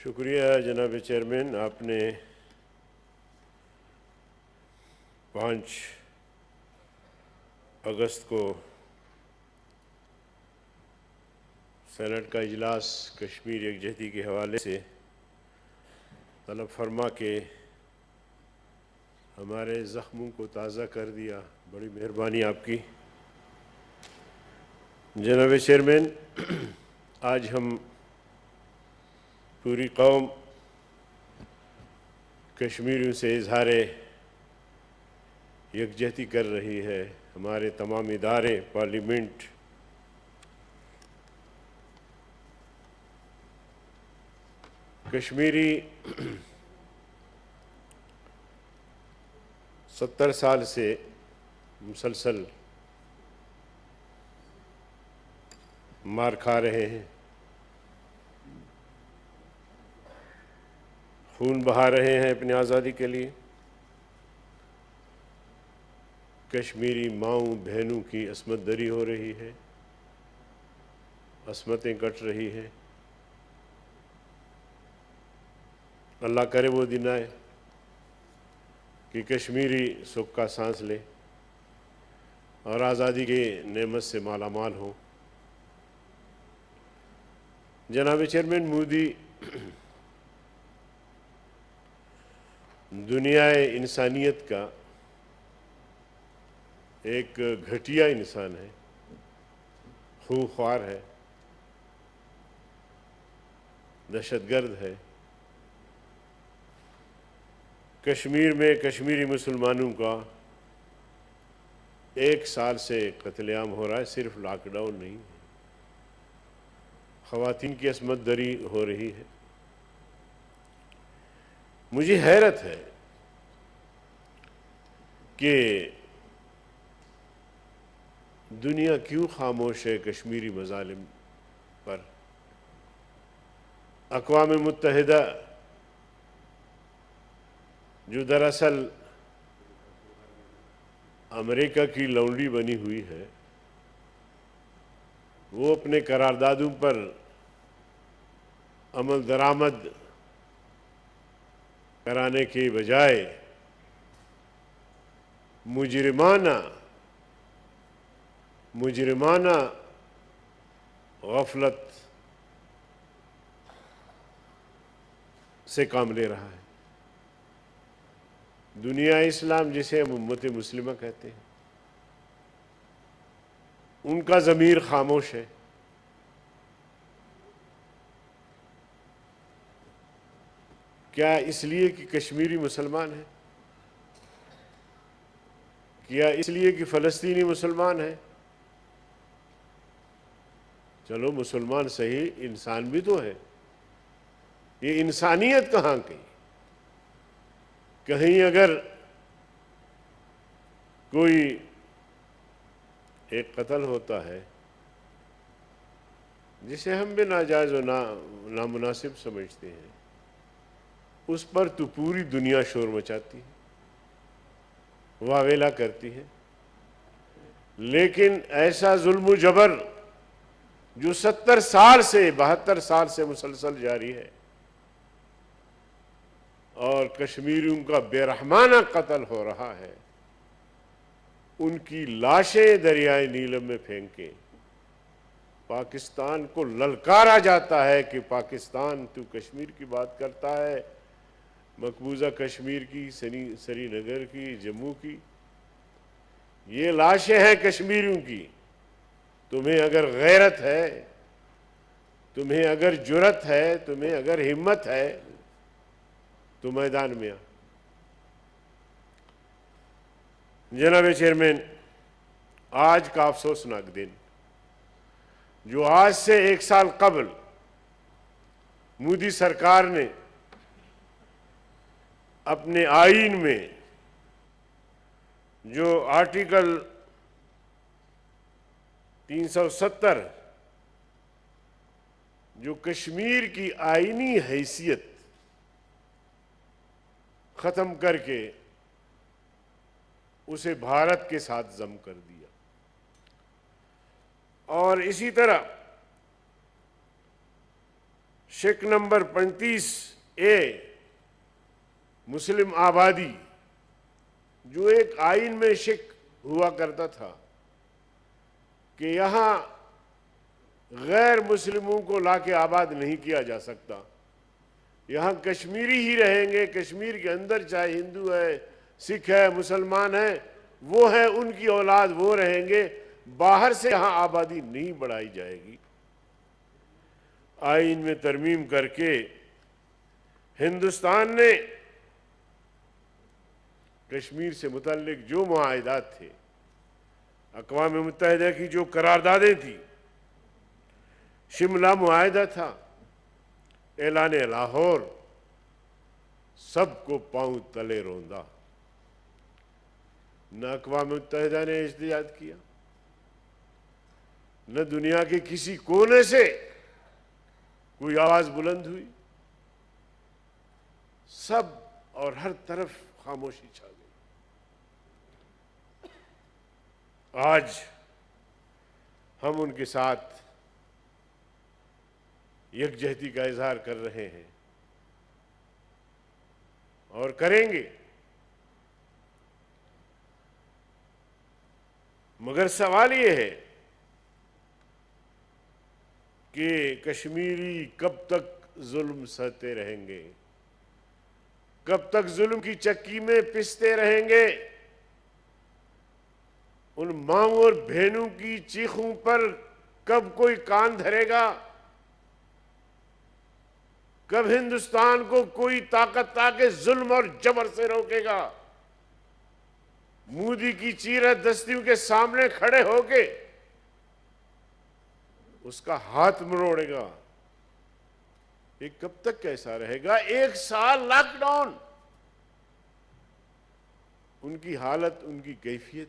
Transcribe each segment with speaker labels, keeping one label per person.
Speaker 1: شکریہ جناب چیئرمین، آپ نے 5 اگست کو سینٹ کا اجلاس کشمیر یکجہتی کے حوالے سے طلب فرما کے ہمارے زخموں کو تازہ کر دیا، بڑی مہربانی آپ کی۔ جناب چیئرمین، آج ہم پوری قوم کشمیریوں سے اظہار یکجہتی کر رہی ہے۔ ہمارے تمام ادارے، پارلیمنٹ، کشمیری 70 سال سے مسلسل مار کھا رہے ہیں، خون بہا رہے ہیں اپنی آزادی کے لیے۔ کشمیری ماؤں بہنوں کی عصمت دری ہو رہی ہے، عصمتیں کٹ رہی ہیں۔ اللہ کرے وہ دن آئے کہ کشمیری سکھ کا سانس لے اور آزادی کی نعمت سے مالا مال ہو۔ جناب چیئرمین، مودی دنیا انسانیت کا ایک گھٹیا انسان ہے، خونخوار ہے، دہشت گرد ہے۔ کشمیر میں کشمیری مسلمانوں کا 1 سال سے قتل عام ہو رہا ہے، صرف لاک ڈاؤن نہیں، خواتین کی عصمت دری ہو رہی ہے۔ مجھے حیرت ہے کہ دنیا کیوں خاموش ہے کشمیری مظالم پر۔ اقوام متحدہ جو دراصل امریکہ کی لونڈی بنی ہوئی ہے، وہ اپنے قراردادوں پر عمل درآمد کرانے کے بجائے مجرمانہ غفلت سے کام لے رہا ہے۔ دنیا اسلام، جسے ہم امت مسلمہ کہتے ہیں، ان کا ضمیر خاموش ہے۔ کیا اس لیے کہ کشمیری مسلمان ہے؟ کیا اس لیے کہ فلسطینی مسلمان ہے؟ چلو مسلمان صحیح، انسان بھی تو ہے۔ یہ انسانیت کہاں گئی؟ کہیں اگر کوئی ایک قتل ہوتا ہے جسے ہم بھی ناجائز و نامناسب سمجھتے ہیں، اس پر تو پوری دنیا شور مچاتی ہے، واویلا کرتی ہے۔ لیکن ایسا ظلم و جبر جو 70 سال سے 72 سال سے مسلسل جاری ہے، اور کشمیریوں کا بے رحمانہ قتل ہو رہا ہے، ان کی لاشیں دریائے نیلم میں پھینکیں، پاکستان کو للکارا جاتا ہے کہ پاکستان تو کشمیر کی بات کرتا ہے، مقبوضہ کشمیر کی، سری نگر کی، جموں کی، یہ لاشیں ہیں کشمیریوں کی۔ تمہیں اگر غیرت ہے، تمہیں اگر جرت ہے، تمہیں اگر ہمت ہے تو میدان میں آ۔ جناب چیئرمین، آج کا افسوسناک دن، جو آج سے 1 سال قبل مودی سرکار نے اپنے آئین میں جو آرٹیکل 370 جو کشمیر کی آئینی حیثیت ختم کر کے اسے بھارت کے ساتھ ضم کر دیا، اور اسی طرح شق نمبر 35A مسلم آبادی، جو ایک آئین میں شق ہوا کرتا تھا کہ یہاں غیر مسلموں کو لا کے آباد نہیں کیا جا سکتا، یہاں کشمیری ہی رہیں گے، کشمیر کے اندر چاہے ہندو ہے، سکھ ہے، مسلمان ہے، وہ ہیں، ان کی اولاد وہ رہیں گے، باہر سے یہاں آبادی نہیں بڑھائی جائے گی۔ آئین میں ترمیم کر کے ہندوستان نے کشمیر سے متعلق جو معاہدات تھے، اقوام متحدہ کی جو قراردادیں تھیں، شملہ معاہدہ تھا، اعلان لاہور، سب کو پاؤں تلے روندا۔ نہ اقوام متحدہ نے احتجاج کیا، نہ دنیا کے کسی کونے سے کوئی آواز بلند ہوئی، سب اور ہر طرف خاموشی چھا گئی۔ آج ہم ان کے ساتھ یکجہتی کا اظہار کر رہے ہیں اور کریں گے، مگر سوال یہ ہے کہ کشمیری کب تک ظلم سہتے رہیں گے، کب تک ظلم کی چکی میں پستے رہیں گے، ان ماؤں اور بہنوں کی چیخوں پر کب کوئی کان دھرے گا، کب ہندوستان کو کوئی طاقت آ کے ظلم اور جبر سے روکے گا، مودی کی چیرہ دستیوں کے سامنے کھڑے ہو کے اس کا ہاتھ مروڑے گا؟ یہ کب تک کیسا رہے گا؟ 1 سال لاک ڈاؤن، ان کی حالت، ان کی کیفیت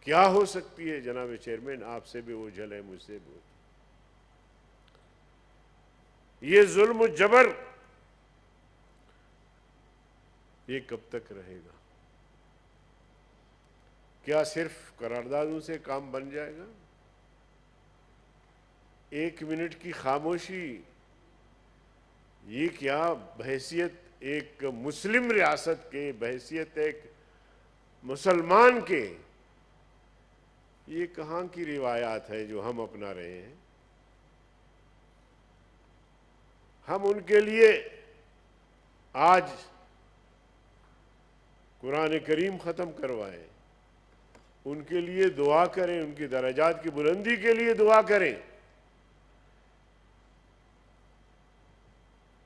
Speaker 1: کیا ہو سکتی ہے؟ جناب چیئرمین، آپ سے بھی اوجھل ہے، مجھ سے بھی۔ یہ ظلم و جبر یہ کب تک رہے گا؟ کیا صرف قراردادوں سے کام بن جائے گا؟ 1 منٹ کی خاموشی یہ کیا بحیثیت ایک مسلم ریاست کے، بحیثیت ایک مسلمان کے، یہ کہاں کی روایات ہے جو ہم اپنا رہے ہیں؟ ہم ان کے لیے آج قرآن کریم ختم کروائیں، ان کے لیے دعا کریں، ان کی درجات کی بلندی کے لیے دعا کریں۔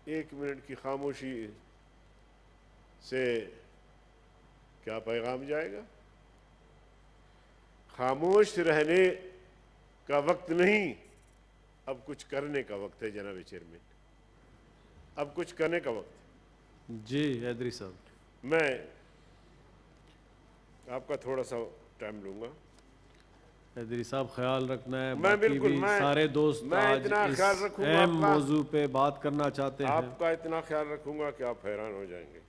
Speaker 1: 1 منٹ کی خاموشی سے کیا پیغام جائے گا؟ خاموش رہنے کا وقت نہیں، اب کچھ کرنے کا وقت ہے جناب چیئرمین، اب کچھ کرنے کا وقت ہے۔
Speaker 2: جی حیدری صاحب،
Speaker 1: میں آپ کا تھوڑا سا ٹائم لوں گا۔
Speaker 2: حیدری صاحب خیال رکھنا ہے،
Speaker 1: میں
Speaker 2: باقی
Speaker 1: بالکل،
Speaker 2: بھی سارے دوست
Speaker 1: میں
Speaker 2: آج
Speaker 1: اتنا
Speaker 2: اس
Speaker 1: خیال رکھوں گا
Speaker 2: اہم
Speaker 1: آپ کا،
Speaker 2: موضوع پہ بات کرنا چاہتے ہیں۔
Speaker 1: آپ کا اتنا خیال رکھوں گا کہ آپ حیران ہو جائیں گے۔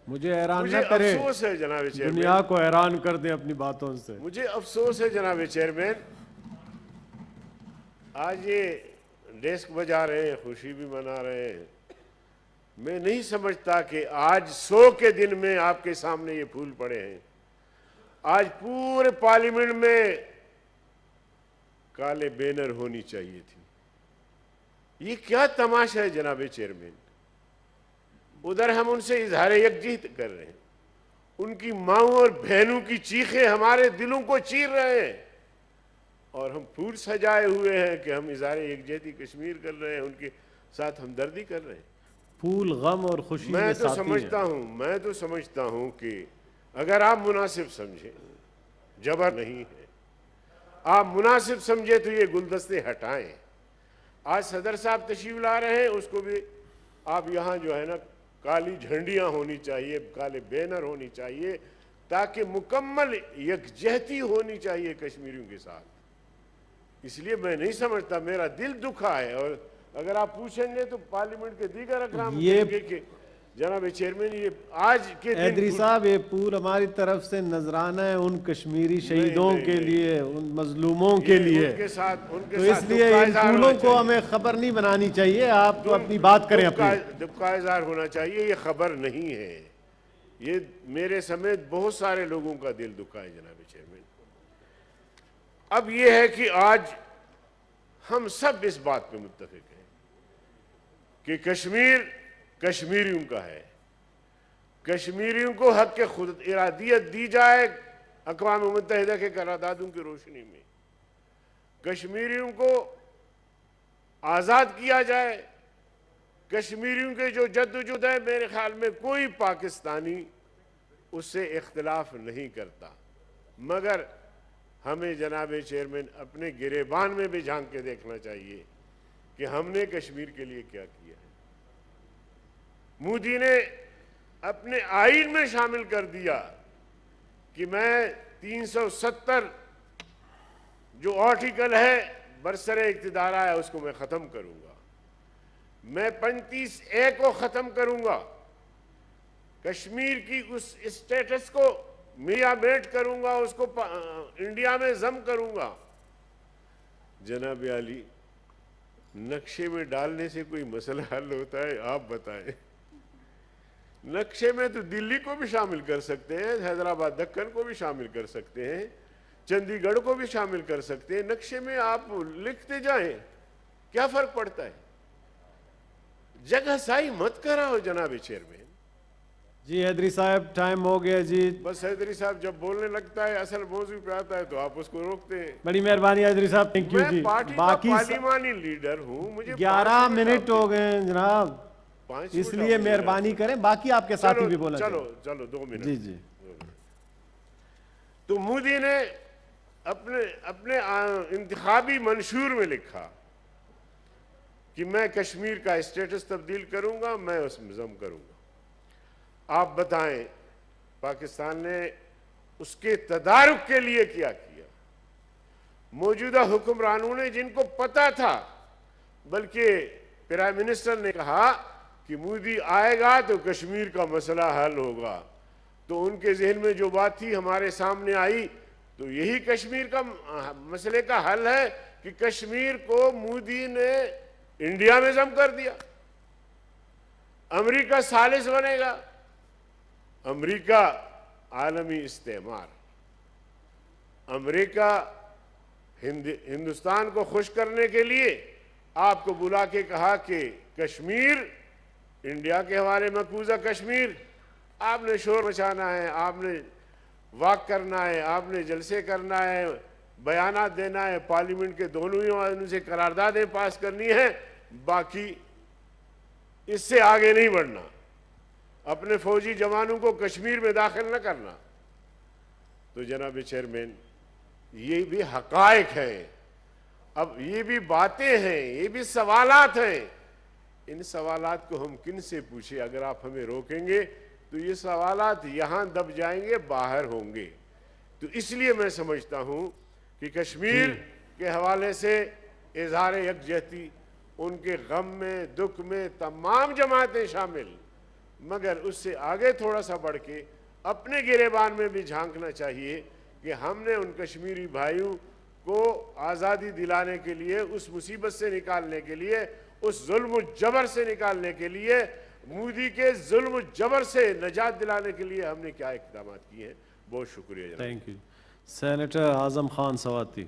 Speaker 2: مجھے حیران
Speaker 1: مجھے
Speaker 2: نہ کریں،
Speaker 1: افسوس ہے جناب چیئرمین،
Speaker 2: دنیا کو حیران کر دیں اپنی باتوں سے۔
Speaker 1: مجھے افسوس ہے جناب چیئرمین، آج یہ ڈیسک بجا رہے ہیں، خوشی بھی منا رہے ہیں، میں نہیں سمجھتا کہ آج 100 کے دن میں آپ کے سامنے یہ پھول پڑے ہیں۔ آج پورے پارلیمنٹ میں کالے بینر ہونی چاہیے تھی۔ یہ کیا تماشا ہے جناب چیئرمین؟ ادھر ہم ان سے اظہار یکجہتی کر رہے ہیں، ان کی ماؤں اور بہنوں کی چیخیں ہمارے دلوں کو چیر رہے ہیں، اور ہم پھول سجائے ہوئے ہیں کہ ہم اظہار یکجہتی کشمیر کر رہے ہیں، ان کے ساتھ ہمدردی کر رہے ہیں۔
Speaker 2: پھول غم اور خوشی میں ساتھی ہیں۔
Speaker 1: میں تو سمجھتا ہوں کہ اگر آپ مناسب سمجھیں، جبر نہیں ہے، آپ مناسب سمجھے تو یہ گلدستے ہٹائیں۔ آج صدر صاحب تشریف لا رہے ہیں، اس کو بھی آپ یہاں جو ہے نا کالی جھنڈیاں ہونی چاہیے، کالے بینر ہونی چاہیے، تاکہ مکمل یکجہتی ہونی چاہیے کشمیریوں کے ساتھ۔ اس لیے میں نہیں سمجھتا، میرا دل دکھا ہے، اور اگر آپ پوچھیں گے تو پارلیمنٹ کے دیگر اقرام کہیں گے کہ جناب چیئرمین یہ آج کے دن
Speaker 2: حیدری صاحب یہ پھول ہماری طرف سے نذرانہ ہے ان کشمیری شہیدوں کے لیے، ان مظلوموں کے لیے،
Speaker 1: ان کے ساتھ
Speaker 2: تو اس لیے ان پھولوں کو ہمیں خبر نہیں بنانی چاہیے. آپ تو اپنی بات کریں اپنی.
Speaker 1: دکھ کا اظہار ہونا چاہیے، یہ خبر نہیں ہے. یہ میرے سمیت بہت سارے لوگوں کا دل دکھا ہے جناب چیئرمین. اب یہ ہے کہ آج ہم سب اس بات پہ متفق ہیں کہ کشمیر کشمیریوں کا ہے. کشمیریوں کو حق خود ارادیت دی جائے اقوام متحدہ کے قراردادوں کی روشنی میں. کشمیریوں کو آزاد کیا جائے. کشمیریوں کے جو جدوجہد ہے میرے خیال میں کوئی پاکستانی اس سے اختلاف نہیں کرتا، مگر ہمیں جناب چیئرمین اپنے گریبان میں بھی جھانک کے دیکھنا چاہیے کہ ہم نے کشمیر کے لیے کیا کیا ہے. مودی نے اپنے آئین میں شامل کر دیا کہ میں 370 جو آرٹیکل ہے برسر اقتدار ہے اس کو میں ختم کروں گا. میں 35A کو ختم کروں گا. کشمیر کی اس اسٹیٹس کو میاں بیٹ کروں گا، اس کو انڈیا میں ضم کروں گا. جناب عالی، نقشے میں ڈالنے سے کوئی مسئلہ حل ہوتا ہے؟ آپ بتائیں. نقشے میں تو دلی کو بھی شامل کر سکتے ہیں، حیدرآباد دکن کو بھی شامل کر سکتے ہیں، چندی گڑھ کو بھی شامل کر سکتے ہیں. نقشے میں آپ لکھتے جائیں، کیا فرق پڑتا ہے؟ جگہ سائی مت کراؤ جناب چیئرمین.
Speaker 2: جی حیدری صاحب ٹائم ہو گیا جی.
Speaker 1: بس حیدری صاحب جب بولنے لگتا ہے اصل موضوع پہ آتا ہے تو آپ اس کو روکتے ہیں.
Speaker 2: بڑی مہربانی حیدری صاحب، تھینک یو جی.
Speaker 1: میں پارٹی کا پارلیمانی لیڈر ہوں، مجھے
Speaker 2: 11 منٹ ہو گئے ہیں جناب، اس لیے مہربانی کریں. باقی آپ کے ساتھی بھی بولنا چاہیے.
Speaker 1: چلو 2 منٹ.
Speaker 2: جی جی.
Speaker 1: تو مودی نے اپنے انتخابی منشور میں لکھا کہ میں کشمیر کا اسٹیٹس تبدیل کروں گا، میں اس میں ضم کروں گا. آپ بتائیں پاکستان نے اس کے تدارک کے لیے کیا کیا؟ موجودہ حکمرانوں نے جن کو پتا تھا، بلکہ پرائم منسٹر نے کہا کہ مودی آئے گا تو کشمیر کا مسئلہ حل ہوگا، تو ان کے ذہن میں جو بات تھی ہمارے سامنے آئی، تو یہی کشمیر کا مسئلے کا حل ہے کہ کشمیر کو مودی نے انڈیا میں ضم کر دیا. امریکہ ثالث بنے گا. امریکہ عالمی استعمار. امریکہ ہندوستان کو خوش کرنے کے لیے آپ کو بلا کے کہا کہ کشمیر انڈیا کے حوالے مقبوضہ کشمیر. آپ نے شور مچانا ہے، آپ نے واک کرنا ہے، آپ نے جلسے کرنا ہے، بیانات دینا ہے، پارلیمنٹ کے دونوں ہی ایوانوں سے قراردادیں پاس کرنی ہیں، باقی اس سے آگے نہیں بڑھنا. اپنے فوجی جوانوں کو کشمیر میں داخل نہ کرنا. تو جناب چیئرمین یہ بھی حقائق ہیں. اب یہ بھی باتیں ہیں، یہ بھی سوالات ہیں. ان سوالات کو ہم کن سے پوچھیں؟ اگر آپ ہمیں روکیں گے تو یہ سوالات یہاں دب جائیں گے، باہر ہوں گے. تو اس لیے میں سمجھتا ہوں کہ کشمیر کے حوالے سے اظہار یکجہتی، ان کے غم میں دکھ میں تمام جماعتیں شامل، مگر اس سے آگے تھوڑا سا بڑھ کے اپنے گریبان میں بھی جھانکنا چاہیے کہ ہم نے ان کشمیری بھائیوں کو آزادی دلانے کے لیے، اس مصیبت سے نکالنے کے لیے، اس ظلم و جبر سے نکالنے کے لیے، مودی کے ظلم و جبر سے نجات دلانے کے لیے ہم نے کیا اقدامات کیے ہیں. بہت شکریہ جناب.
Speaker 2: Thank you. Senator Azam Khan Swati.